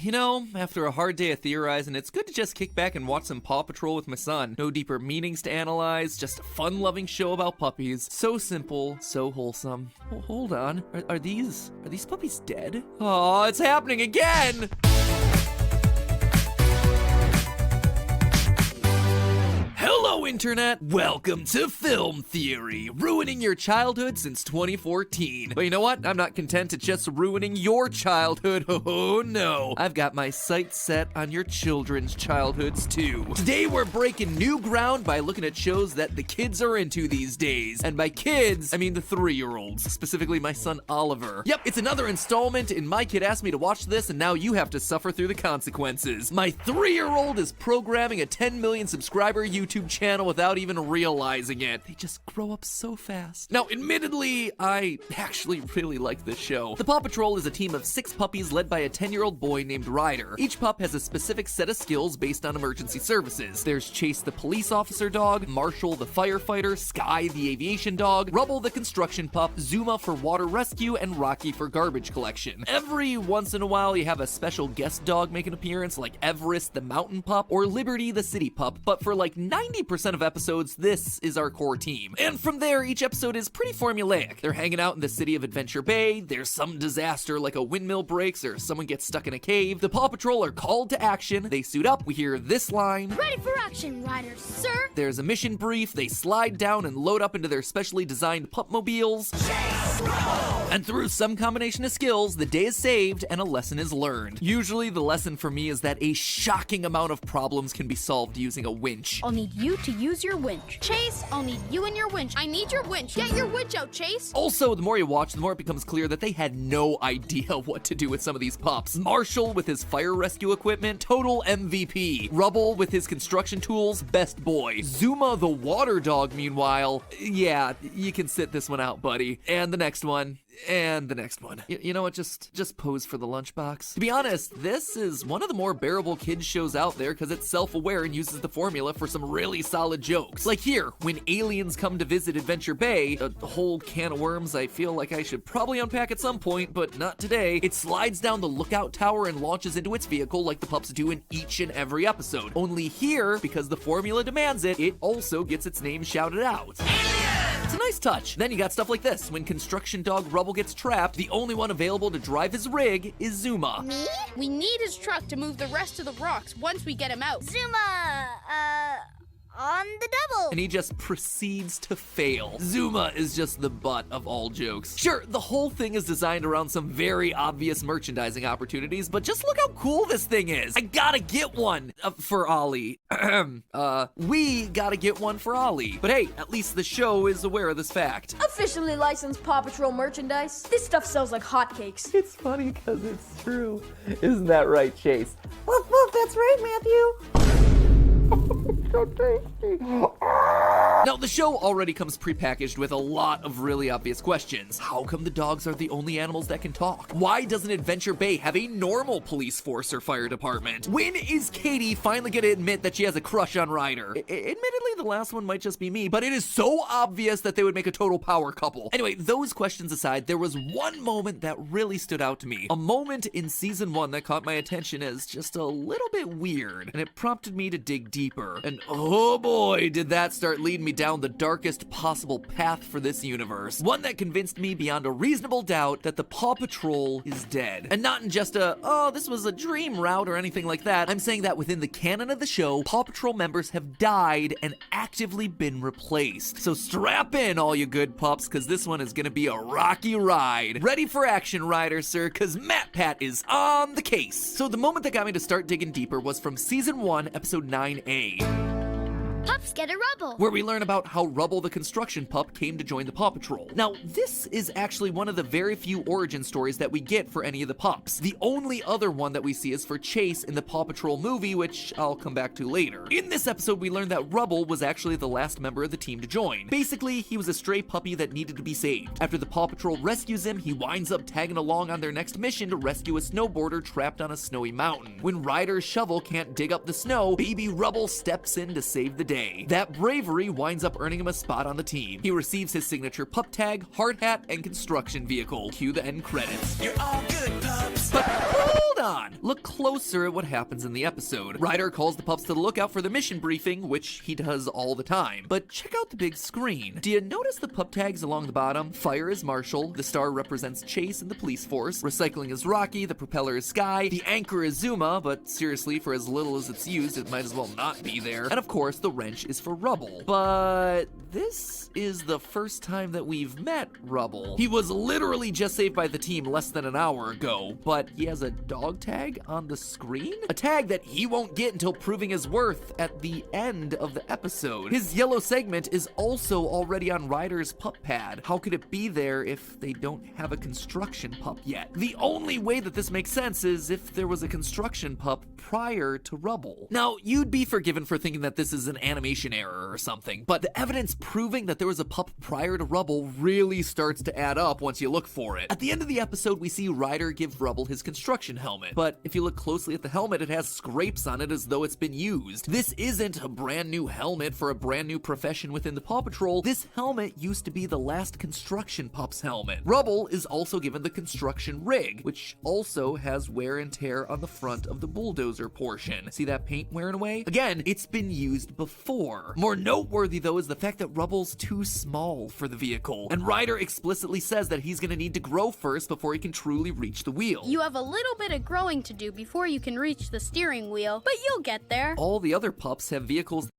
You know, after a hard day of theorizing, it's good to just kick back and watch some Paw Patrol with my son. No deeper meanings to analyze, just a fun-loving show about puppies. So simple, so wholesome. Oh, hold on, are these puppies dead? Oh, it's happening again! Hello, Internet! Welcome to Film Theory, ruining your childhood since 2014. But you know what? I'm not content to just ruining your childhood. Oh no! I've got my sights set on your children's childhoods too. Today we're breaking new ground by looking at shows that the kids are into these days. And by kids, I mean the 3-year-olds, specifically my son Oliver. Yep, it's another installment in My Kid Asked Me to Watch This, and now you have to suffer through the consequences. My 3-year-old is programming a 10 million subscriber YouTube channel without even realizing it. They just grow up so fast. Now, admittedly, I actually really like this show. The Paw Patrol is a team of 6 puppies led by a 10-year-old boy named Ryder. Each pup has a specific set of skills based on emergency services. There's Chase the police officer dog, Marshall the firefighter, Sky the aviation dog, Rubble the construction pup, Zuma for water rescue, and Rocky for garbage collection. Every once in a while, you have a special guest dog make an appearance, like Everest the mountain pup or Liberty the city pup, but for like 90% of episodes, this is our core team. And from there, each episode is pretty formulaic. They're hanging out in the city of Adventure Bay, there's some disaster like a windmill breaks or someone gets stuck in a cave. The Paw Patrol are called to action, they suit up, we hear this line. Ready for action, riders, sir! There's a mission brief, they slide down and load up into their specially designed pup-mobiles. And through some combination of skills, the day is saved and a lesson is learned. Usually the lesson for me is that a shocking amount of problems can be solved using a winch. I'll need you to use your winch. Chase, I'll need you and your winch. I need your winch. Get your winch out, Chase. Also, the more you watch, the more it becomes clear that they had no idea what to do with some of these pups. Marshall with his fire rescue equipment, total MVP. Rubble with his construction tools, best boy. Zuma the water dog, meanwhile, yeah, you can sit this one out, buddy. And the next one. And the next one. You know what, just pose for the lunchbox. To be honest, this is one of the more bearable kids shows out there because it's self-aware and uses the formula for some really solid jokes. Like here, when aliens come to visit Adventure Bay, a whole can of worms I feel like I should probably unpack at some point, but not today. It slides down the lookout tower and launches into its vehicle like the pups do in each and every episode. Only here, because the formula demands it, it also gets its name shouted out. It's a nice touch. Then you got stuff like this. When construction dog Rubble gets trapped, the only one available to drive his rig is Zuma. Me? We need his truck to move the rest of the rocks once we get him out. Zuma, on the double. And he just proceeds to fail. Zuma is just the butt of all jokes. Sure, the whole thing is designed around some very obvious merchandising opportunities, but just look how cool this thing is. I gotta get one for Ollie. We gotta get one for Ollie. But hey, at least the show is aware of this fact. Officially licensed Paw Patrol merchandise. This stuff sells like hotcakes. It's funny because it's true. Isn't that right, Chase? Woof, woof, that's right, Matthew. So tasty. Now, the show already comes prepackaged with a lot of really obvious questions. How come the dogs are the only animals that can talk? Why doesn't Adventure Bay have a normal police force or fire department? When is Katie finally gonna admit that she has a crush on Ryder? Admittedly, the last one might just be me, but it is so obvious that they would make a total power couple. Anyway, those questions aside, there was one moment that really stood out to me. A moment in season 1 that caught my attention as just a little bit weird, and it prompted me to dig deeper. And oh boy, did that start leading me down the darkest possible path for this universe. One that convinced me beyond a reasonable doubt that the Paw Patrol is dead. And not in just a, oh, this was a dream route or anything like that. I'm saying that within the canon of the show, Paw Patrol members have died and actively been replaced. So strap in, all you good pups, because this one is gonna be a rocky ride. Ready for action, riders, sir, because Matt Pat is on the case. So the moment that got me to start digging deeper was from season 1, episode 9A. Pups get a Rubble. Where we learn about how Rubble the construction pup came to join the Paw Patrol. Now, this is actually one of the very few origin stories that we get for any of the pups. The only other one that we see is for Chase in the Paw Patrol movie, which I'll come back to later. In this episode, we learn that Rubble was actually the last member of the team to join. Basically, he was a stray puppy that needed to be saved. After the Paw Patrol rescues him, he winds up tagging along on their next mission to rescue a snowboarder trapped on a snowy mountain. When Ryder's shovel can't dig up the snow, baby Rubble steps in to save the day. That bravery winds up earning him a spot on the team. He receives his signature pup tag, hard hat, and construction vehicle. Cue the end credits. You're all good pups. But hold on. Look closer at what happens in the episode. Ryder calls the pups to the lookout for the mission briefing, which he does all the time. But check out the big screen. Do you notice the pup tags along the bottom? Fire is Marshall, the star represents Chase and the police force, recycling is Rocky, the propeller is Sky, the anchor is Zuma, but seriously, for as little as it's used, it might as well not be there. And of course, the wrench is for Rubble. But this is the first time that we've met Rubble. He was literally just saved by the team less than an hour ago, but he has a dog tag on the screen? A tag that he won't get until proving his worth at the end of the episode. His yellow segment is also already on Ryder's pup pad. How could it be there if they don't have a construction pup yet? The only way that this makes sense is if there was a construction pup prior to Rubble. Now, you'd be forgiven for thinking that this is an animation error or something, but the evidence proving that there was a pup prior to Rubble really starts to add up once you look for it. At the end of the episode, we see Ryder give Rubble his construction helmet, but if you look closely at the helmet, it has scrapes on it as though it's been used. This isn't a brand new helmet for a brand new profession within the Paw Patrol. This helmet used to be the last construction pup's helmet. Rubble is also given the construction rig, which also has wear and tear on the front of the bulldozer portion. See that paint wearing away? Again, it's been used before. More noteworthy though is the fact that Rubble's too small for the vehicle, and Ryder explicitly says that he's gonna need to grow first before he can truly reach the wheel. You have a little bit of growing to do before you can reach the steering wheel, but you'll get there. All the other pups have vehicles.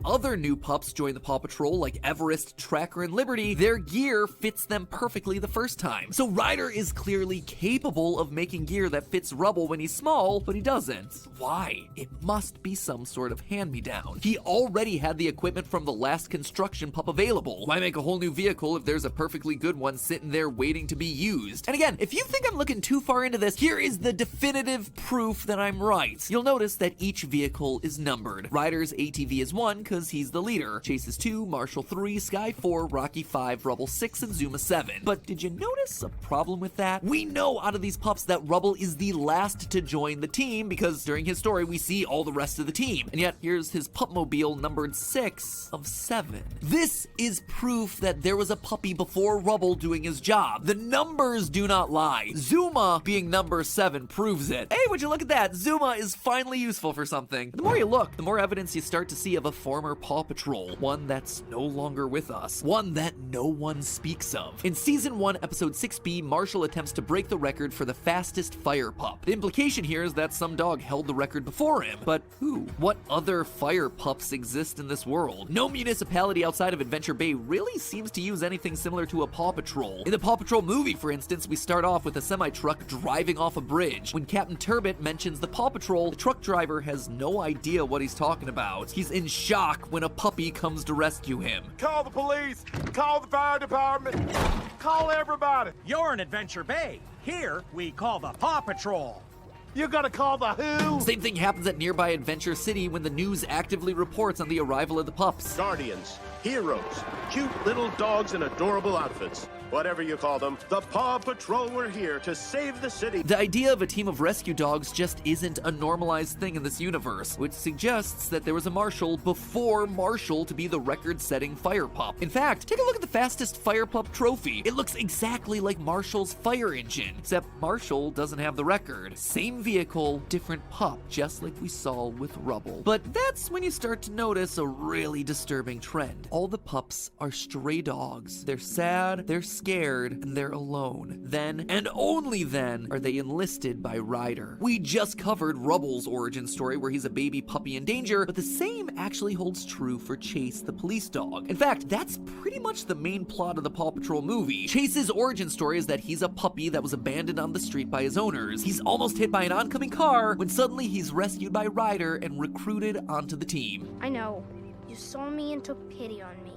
Other new pups join the Paw Patrol like Everest, Tracker, and Liberty. Their gear fits them perfectly the first time. So Ryder is clearly capable of making gear that fits Rubble when he's small, but he doesn't. Why? It must be some sort of hand-me-down. He already had the equipment from the last construction pup available. Why make a whole new vehicle if there's a perfectly good one sitting there waiting to be used? And again, if you think I'm looking too far into this, here is the definitive proof that I'm right. You'll notice that each vehicle is numbered. Ryder's ATV is 1, because he's the leader. Chase is 2, Marshall 3, Sky 4, Rocky 5, Rubble 6, and Zuma 7. But did you notice a problem with that? We know out of these pups that Rubble is the last to join the team because during his story we see all the rest of the team. And yet here's his pupmobile numbered 6 of 7. This is proof that there was a puppy before Rubble doing his job. The numbers do not lie. Zuma being number 7 proves it. Hey, would you look at that? Zuma is finally useful for something. The more you look, the more evidence you start to see of a former Paw Patrol, one that's no longer with us, one that no one speaks of. In Season 1, Episode 6B, Marshall attempts to break the record for the fastest fire pup. The implication here is that some dog held the record before him, but who? What other fire pups exist in this world? No municipality outside of Adventure Bay really seems to use anything similar to a Paw Patrol. In the Paw Patrol movie, for instance, we start off with a semi-truck driving off a bridge. When Captain Turbot mentions the Paw Patrol, the truck driver has no idea what he's talking about. He's in shock when a puppy comes to rescue him. Call the police, call the fire department, call everybody. You're in Adventure Bay. Here, we call the Paw Patrol. You gotta call the who? Same thing happens at nearby Adventure City when the news actively reports on the arrival of the pups. Guardians, heroes, cute little dogs in adorable outfits. Whatever you call them, the Paw Patrol were here to save the city. The idea of a team of rescue dogs just isn't a normalized thing in this universe, which suggests that there was a Marshall before Marshall to be the record-setting fire pup. In fact, take a look at the fastest fire pup trophy. It looks exactly like Marshall's fire engine, except Marshall doesn't have the record. Same vehicle, different pup, just like we saw with Rubble. But that's when you start to notice a really disturbing trend. All the pups are stray dogs. They're sad, they're scared, and they're alone. Then, and only then, are they enlisted by Ryder. We just covered Rubble's origin story where he's a baby puppy in danger, but the same actually holds true for Chase the police dog. In fact, that's pretty much the main plot of the Paw Patrol movie. Chase's origin story is that he's a puppy that was abandoned on the street by his owners. He's almost hit by an oncoming car when suddenly he's rescued by Ryder and recruited onto the team. I know. You saw me and took pity on me.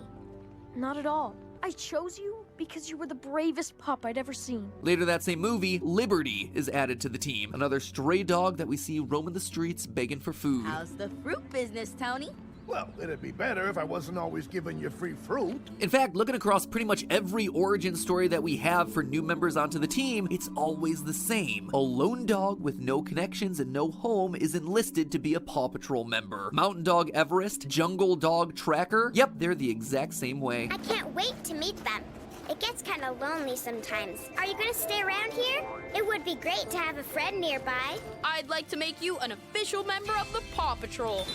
Not at all. I chose you because you were the bravest pup I'd ever seen. Later that same movie, Liberty is added to the team. Another stray dog that we see roaming the streets begging for food. How's the fruit business, Tony? Well, it'd be better if I wasn't always giving you free fruit. In fact, looking across pretty much every origin story that we have for new members onto the team, it's always the same. A lone dog with no connections and no home is enlisted to be a Paw Patrol member. Mountain Dog Everest, Jungle Dog Tracker, yep, they're the exact same way. I can't wait to meet them. It gets kind of lonely sometimes. Are you gonna stay around here? It would be great to have a friend nearby. I'd like to make you an official member of the Paw Patrol.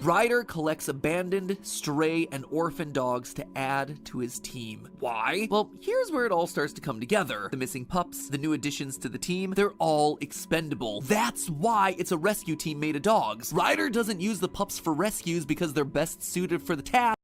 Ryder collects abandoned, stray, and orphan dogs to add to his team. Why? Well, here's where it all starts to come together. The missing pups, the new additions to the team, they're all expendable. That's why it's a rescue team made of dogs. Ryder doesn't use the pups for rescues because they're best suited for the task.